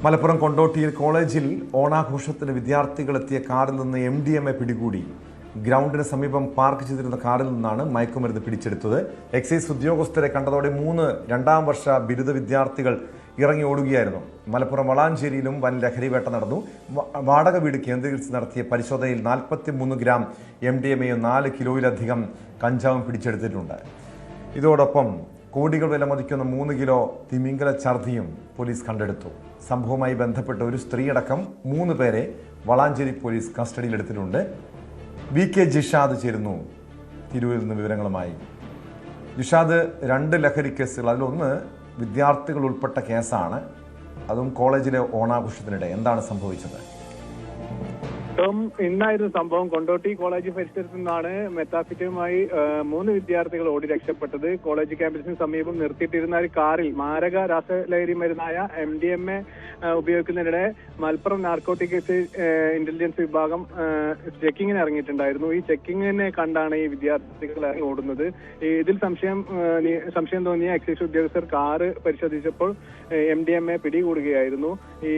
മലപ്പുറം കൊണ്ടോട്ടിയിൽ കോളേജിൽ ഓണാഘോഷത്തിന് വിദ്യാർത്ഥികളെത്തിയ കാറിൽ നിന്ന് MDMA പിടികൂടി. ഗ്രൗണ്ടിന് സമീപം പാർക്ക് ചെയ്തിരുന്ന കാറിൽ നിന്നാണ് മയക്കുമരുന്ന് പിടിച്ചെടുത്തത്. എക്സൈസ് ഉദ്യോഗസ്ഥരെ കണ്ടതോടെ 3 രണ്ടാം വർഷ ബിരുദ വിദ്യാർത്ഥികൾ ഇറങ്ങി ഓടുകയായിരുന്നു. മലപ്പുറം വളാഞ്ചേരിയിലും വൻ ലഹരിവേട്ട നടന്നു. വാടക വീട് കേന്ദ്രീകരിച്ച് നടത്തിയ പരിശോധനയിൽ 43 ഗ്രാം MDMAയും 4 കിലോയിലധികം കഞ്ചാവും പിടിച്ചെടുത്തിട്ടുണ്ട്. ഇതോടൊപ്പം കോടികൾ വില മതിക്കുന്ന 3 കിലോ തിമിംഗല ഛർദിയും പോലീസ് കണ്ടെടുത്തു. സംഭവവുമായി ബന്ധപ്പെട്ട് ഒരു സ്ത്രീയടക്കം 3 പേരെ വളാഞ്ചേരി പോലീസ് കസ്റ്റഡിയിലെടുത്തിട്ടുണ്ട്. VK ജിഷാദ് ചേരുന്നു തിരൂരിൽ നിന്ന് വിവരങ്ങളുമായി. ജിഷാദ്, 2 ലഹരി കേസുകൾ, അതിലൊന്ന് വിദ്യാർത്ഥികൾ ഉൾപ്പെട്ട കേസാണ്, അതും കോളേജിലെ ഓണാഘോഷത്തിനിടെ. എന്താണ് സംഭവിച്ചത്? ഇന്നായിരുന്നു സംഭവം. കൊണ്ടോട്ടി കോളേജ് പരിസരത്തു നിന്നാണ് മെത്താഫിറ്റുമായി 3 വിദ്യാർത്ഥികൾ ഓടി രക്ഷപ്പെട്ടത്. കോളേജ് ക്യാമ്പസിന് സമീപം നിർത്തിയിട്ടിരുന്ന ഒരു കാറിൽ മാരക രാസലഹരി മരുന്നായ MDMA ഉപയോഗിക്കുന്നതിനിടെ മലപ്പുറം നാർക്കോട്ടിക് ഇന്റലിജൻസ് വിഭാഗം ചെക്കിങ്ങിന് ഇറങ്ങിയിട്ടുണ്ടായിരുന്നു. ഈ ചെക്കിങ്ങിനെ കണ്ടാണ് ഈ വിദ്യാർത്ഥികൾ ഇറങ്ങി ഓടുന്നത്. ഇതിൽ സംശയം തോന്നിയ എക്സൈസ് ഉദ്യോഗസ്ഥർ കാറ് പരിശോധിച്ചപ്പോൾ MDMA പിടികൂടുകയായിരുന്നു. ഈ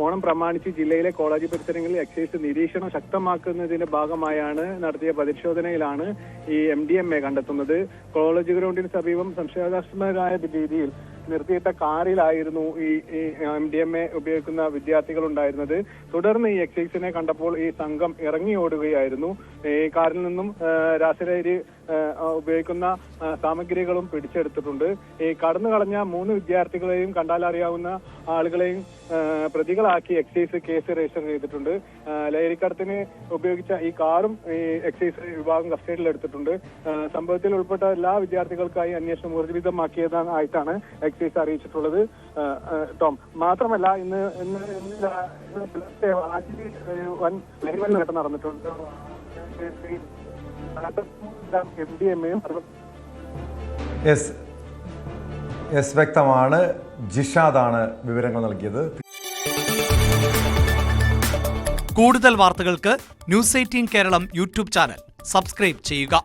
ഓണം പ്രമാണിച്ച് ജില്ലയിലെ കോളേജ് പരിസരങ്ങളിൽ എക്സൈസ് നിരീക്ഷണം ശക്തമാക്കുന്നതിന്റെ ഭാഗമായാണ് നടത്തിയ പരിശോധനയിലാണ് ഈ MDMA കണ്ടെത്തുന്നത്. കോളേജ് ഗ്രൗണ്ടിന് സമീപം സംശയാസ്പദമായ രീതിയിൽ നിർത്തിയിട്ട കാറിലായിരുന്നു ഈ MDMA ഉപയോഗിക്കുന്ന വിദ്യാർത്ഥികൾ ഉണ്ടായിരുന്നത്. തുടർന്ന് ഈ എക്സൈസിനെ കണ്ടപ്പോൾ ഈ സംഘം ഇറങ്ങി ഓടുകയായിരുന്നു. ഈ കാറിൽ നിന്നും രാസലഹരി ഉപയോഗിക്കുന്ന സാമഗ്രികളും പിടിച്ചെടുത്തിട്ടുണ്ട്. ഈ കടന്നു കളഞ്ഞ 3 വിദ്യാർത്ഥികളെയും കണ്ടാലറിയാവുന്ന ആളുകളെയും പ്രതികളാക്കി എക്സൈസ് കേസ് രജിസ്റ്റർ ചെയ്തിട്ടുണ്ട്. ലഹരിക്കടത്തിന് ഉപയോഗിച്ച ഈ കാറും ഈ എക്സൈസ് വിഭാഗം കസ്റ്റഡിയിലെടുത്തിട്ടുണ്ട്. സംഭവത്തിൽ ഉൾപ്പെട്ട എല്ലാ വിദ്യാർത്ഥികൾക്കായി അന്വേഷണം ഊർജിതമാക്കിയതായിട്ടാണ് എക്സൈസ് അറിയിച്ചിട്ടുള്ളത്. ടോം, മാത്രമല്ല ഇന്ന് വൻ ലഹരിമരുന്ന് നടന്നിട്ടുണ്ട്. MDMAയും വ്യക്തമാണ്. ജിഷാദാണ് വിവരങ്ങൾ നൽകിയത്. കൂടുതൽ വാർത്തകൾക്ക് News 18 Keralam YouTube channel subscribe ചെയ്യുക.